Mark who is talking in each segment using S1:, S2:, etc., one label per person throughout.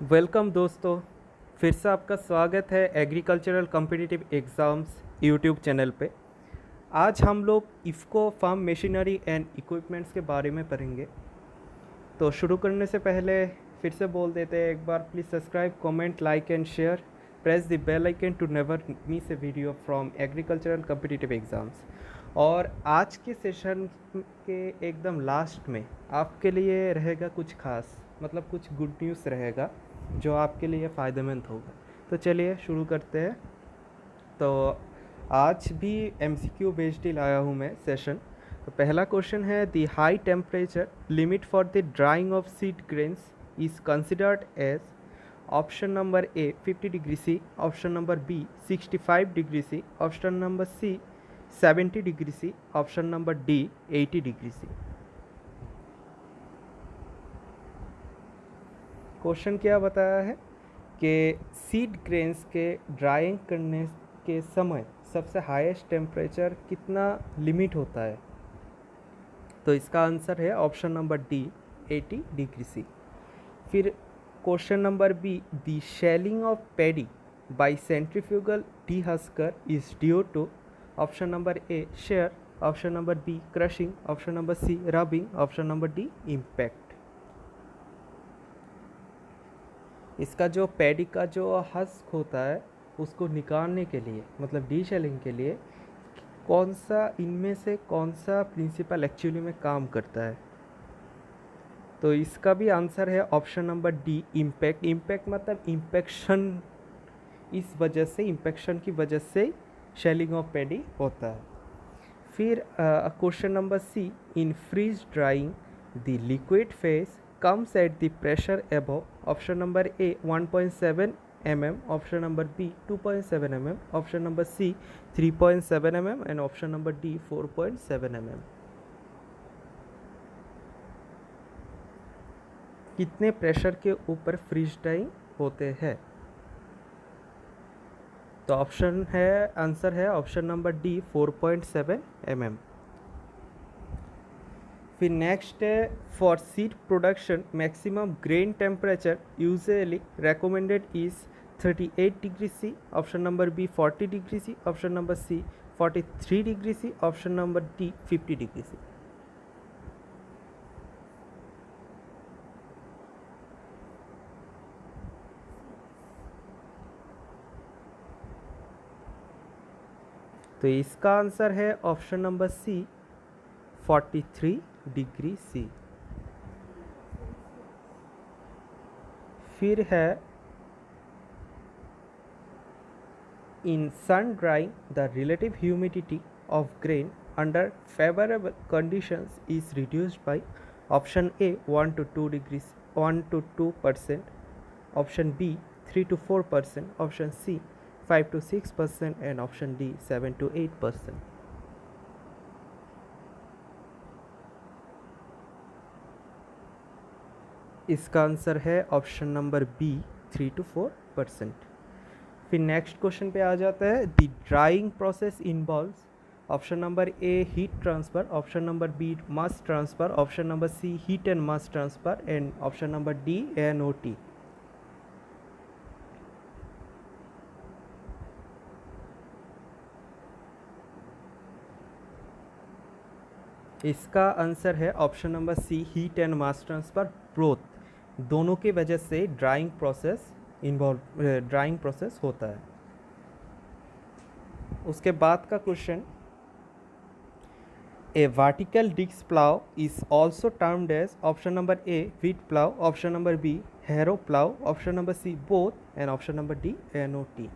S1: Welcome दोस्तों। फिर से आपका स्वागत है agricultural competitive exams YouTube channel पे। आज हम लोग IFFCO farm machinery and equipments के बारे में पढ़ेंगे। तो शुरू करने से पहले फिर से बोल देते हैं एक बार, please subscribe, comment, like and share, press the bell icon to never miss a video from agricultural competitive exams. और आज के सेशन के एकदम लास्ट में आपके लिए रहेगा कुछ खास, मतलब कुछ गुड न्यूज़ रहेगा जो आपके लिए फ़ायदेमंद होगा। तो चलिए शुरू करते हैं। तो आज भी MCQ बेस्ड ही लाया हूँ मैं सेशन। तो पहला क्वेश्चन है, the high temperature limit for the drying of seed grains is considered as option number A 50 degree C, option number B 65 degree C, option number C 70 degree C, option number D 80 degree C. Question क्या बताया है कि seed grains के drawing करने के समय सबसे highest temperature कितना लिमिट होता है। तो इसका आंसर है option number D 80 degree C. फिर question number B, the shelling of paddy by centrifugal dehusker is due to option number A shear, option number B crushing, option number C rubbing, option number D impact. इसका जो paddy का जो husk होता है उसको निकालने के लिए, मतलब डी शेलिंग के लिए, कौन सा इनमें से कौन सा प्रिंसिपल एक्चुअली में काम करता है। तो इसका भी आंसर है option number D impact. Impact मतलब इम्पैक्शन, इस वजह से, इम्पैक्शन की वजह से शेलिंग ऑफ पैडी होता है। फिर question number C, in freeze drying the liquid phase comes at the pressure above, option number A 1.7 mm, option number B 2.7 mm, option number C 3.7 mm and option number D 4.7 mm। कितने pressure के ऊपर freeze drawing होते हैं। तो option है, answer है option number D 4.7 mm। फिर next है, for seed production maximum grain temperature usually recommended is 38 degree C, option number B 40 degree C, option number C 43 degree C, option number D 50 degree C. तो इसका answer है option number C 43 degree C. फिर है, in sun drying the relative humidity of grain under favorable conditions is reduced by option A 1 to 2 degrees 1 to 2%, option B 3 to 4%, option C 5 to 6% and option D 7 to 8%। इसका answer है option number B 3 to 4%। फिर next question पे आ जाता है, the drying process involves option number A heat transfer, option number B mass transfer, option number C heat and mass transfer and option number D ANOT। इसका answer है option number C heat and mass transfer, both दोनों की वजह से drawing process होता है। उसके बाद का question, a vertical disc plough is also termed as option number A wheat plough, option number B harrow plough, option number C both and option number D ANOT।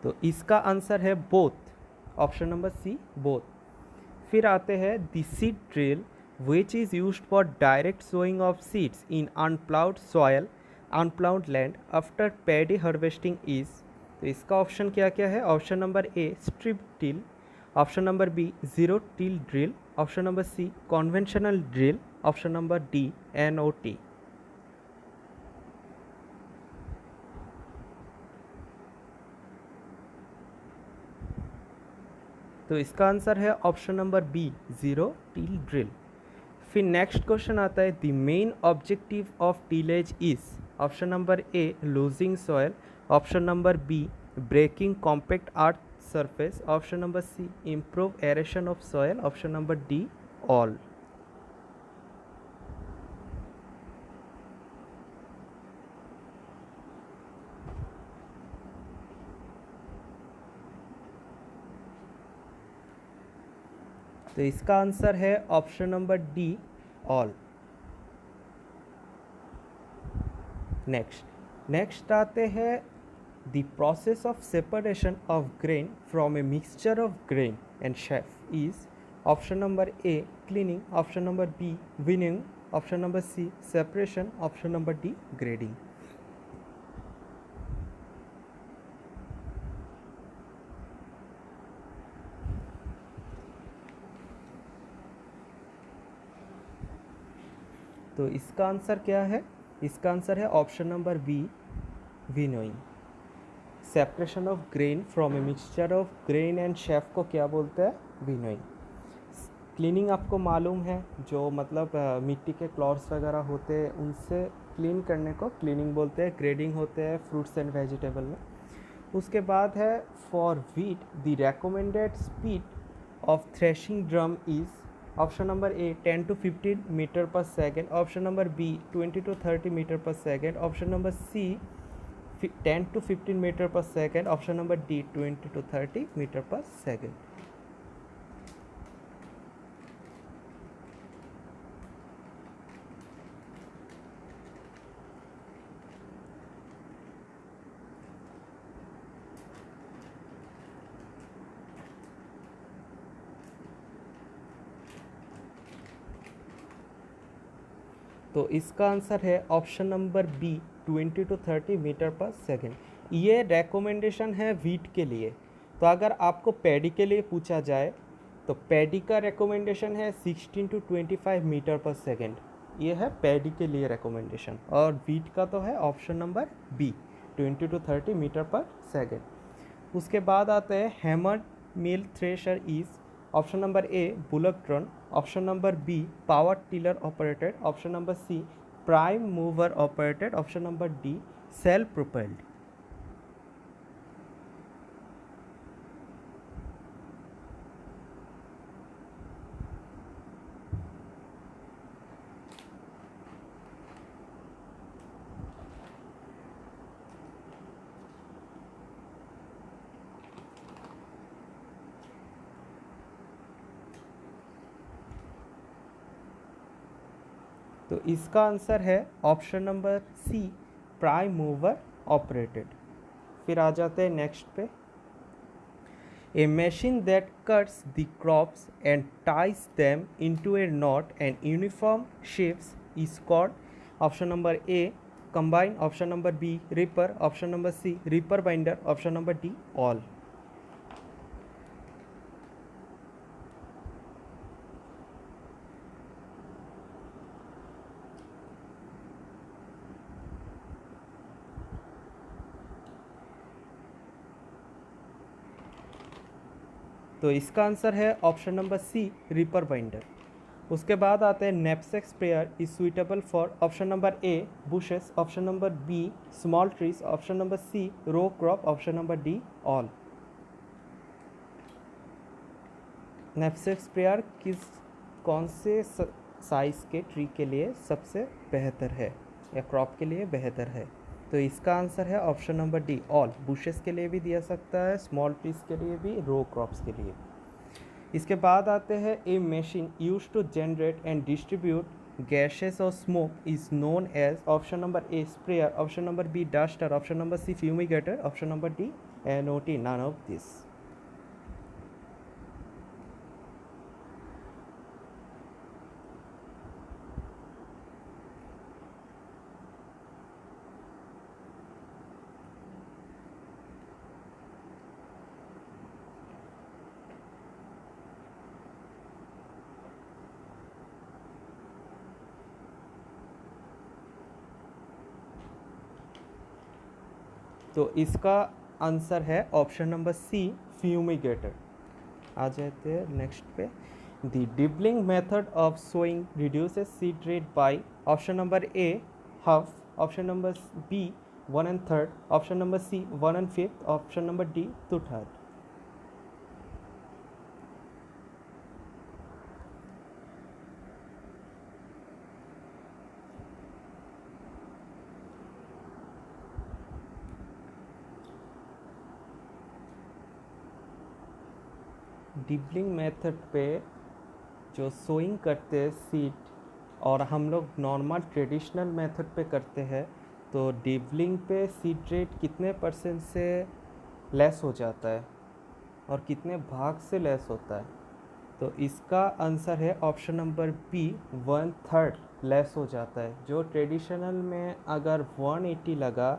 S1: तो इसका आंसर है both, option number C both. फिर आते हैं, the seed drill which is used for direct sowing of seeds in unplowed soil, unplowed land after paddy harvesting is। तो इसका option क्या क्या है, option number A strip till, option number B zero till drill, option number C conventional drill, option number D ANOT। तो इसका answer है option number B, zero till drill. फिर next question आता है, the main objective of tillage is, option number A loosing soil, option number B breaking compact earth surface, option number C improve aeration of soil, option number D all. तो इसका answer है option number D all. Next आते हैं, the process of separation of grain from a mixture of grain and chaff is, option number A cleaning, option number B winning, option number C separation, option number D grading. तो इसका answer क्या है? इसका answer है option number B winnowing. Separation of grain from a mixture of grain and chaff को क्या बोलते हैं? विनोइंग। क्लीनिंग आपको मालूम है, जो मतलब मिट्टी के क्लॉथ्स वगैरह होते हैं उनसे क्लीन करने को क्लीनिंग बोलते हैं। ग्रेडिंग होते हैं फ्रूट्स एंड वेजिटेबल में। उसके बाद है, for wheat the recommended speed of threshing drum is, option number A 10 to 15 metre पर second, option number B 20 to 30 metre पर second, option number C 10 to 15 metre पर second, option number D 20 to 30 metre पर second. तो इसका answer है option number B 20 to 30 metre पर second. ये recommendation है वीट के लिए। तो अगर आपको पैडी के लिए पूछा जाए तो पैडी का रेकमेंडेशन है 16 to 25 मीटर पर सेकेंड। ये है पैडी के लिए रेकमेंडेशन। और वीट का तो है option number B 20 to 30 metre पर सेकेंड। उसके बाद आता है, hammer mill thresher is, option number A bullock drawn, option number B power tiller operated, option number C prime mover operated, option number D self propelled. तो इसका answer है option number C prime mover operated. फिर आ जाते हैं next पे, a machine that cuts the crops and ties them into A not and uniform shapes is called, option number A combine, option number B reaper, option number C reaper binder, option number D all. तो इसका answer है option number C reaper binder. उसके बाद आते हैं, knapsack sprayer is suitable for, option number A bushes, option number B small trees, option number C row crop, option number D all. Knapsack sprayer कौन से size के tree के लिए सबसे बेहतर है या क्रॉप के लिए बेहतर है? तो इसका आंसर है option number D all. Bushes के लिए भी दिया सकता है, स्मॉल ट्रीज के लिए भी, रो क्रॉप्स के लिए। इसके बाद आते हैं, a machine use to generate and distribute gases और smoke is known as, option number A sprayer, option number B duster, option number C fumigator, option number D N O T, none of this. तो इसका answer है option number C फ्यूमिगेटर। आ जाते हैं next पे। The dibbling method of sowing reduces seed rate by option number A half, option number B 1/3, option number C 1/5, option number D 2/3। Dibbling method पे जो sowing करते हैं सीड, और हम लोग नॉर्मल ट्रेडिशनल मेथड पे करते हैं, तो डिबलिंग पे सीड रेट कितने % से लेस हो जाता है और कितने भाग से लेस होता है? तो इसका आंसर है ऑप्शन नंबर बी 1/3 लेस हो जाता है। जो ट्रेडिशनल में अगर 180 लगा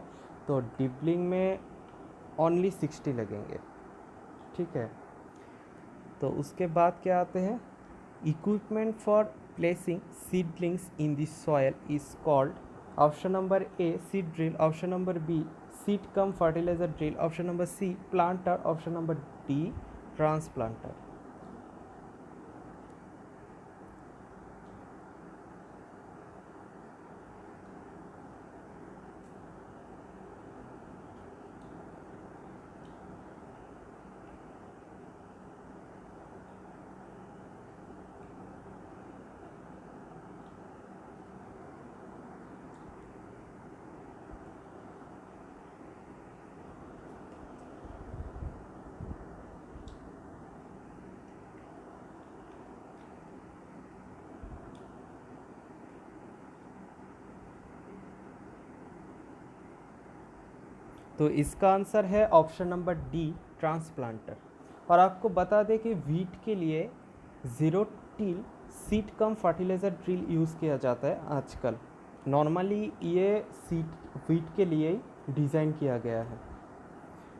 S1: तो डिबलिंग में ओनली 60 लगेंगे। ठीक है, तो उसके बाद क्या आते हैं, equipment for placing seedlings in the soil is called, option number A seed drill, option number B seed cum fertiliser drill, option number C planter, option number D transplanter. तो इसका आंसर है ऑप्शन नंबर डी ट्रांसप्लांटर। और आपको बता दें कि wheat के लिए ज़ीरो टिल सीड कम फर्टिलाइज़र ड्रिल यूज़ किया जाता है आजकल। नॉर्मली ये सीड वीट के लिए ही डिज़ाइन किया गया है।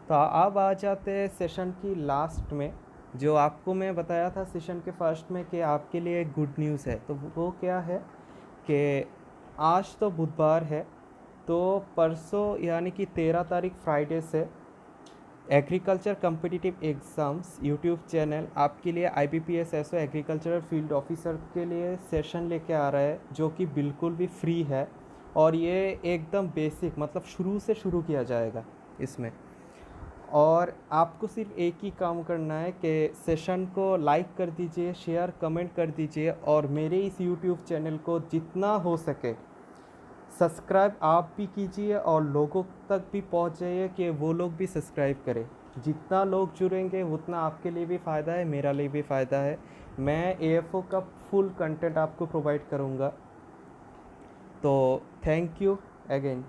S1: तो अब आ जाते हैं सेशन की लास्ट में। जो आपको मैं बताया था सेशन के फर्स्ट में कि आपके लिए गुड न्यूज़ है, तो वो क्या है कि आज तो बुधवार है, तो परसों यानी कि 13 तारीख फ्राइडे से agriculture competitive exams YouTube channel आपके लिए IBPS SO agricultural field officer के लिए सेशन लेके आ रहा है, जो कि बिल्कुल भी फ्री है। और ये एकदम बेसिक, मतलब शुरू से शुरू किया जाएगा इसमें। और आपको सिर्फ एक ही काम करना है कि सेशन को लाइक कर दीजिए, शेयर कमेंट कर दीजिए, और मेरे इस यूट्यूब चैनल को जितना हो सके सब्सक्राइब आप भी कीजिए और लोगों तक भी पहुंच जाइए कि वो लोग भी सब्सक्राइब करें। जितना लोग जुड़ेंगे उतना आपके लिए भी फ़ायदा है, मेरा लिए भी फ़ायदा है। मैं AFO का फुल कंटेंट आपको प्रोवाइड करूँगा। तो थैंक यू अगेन।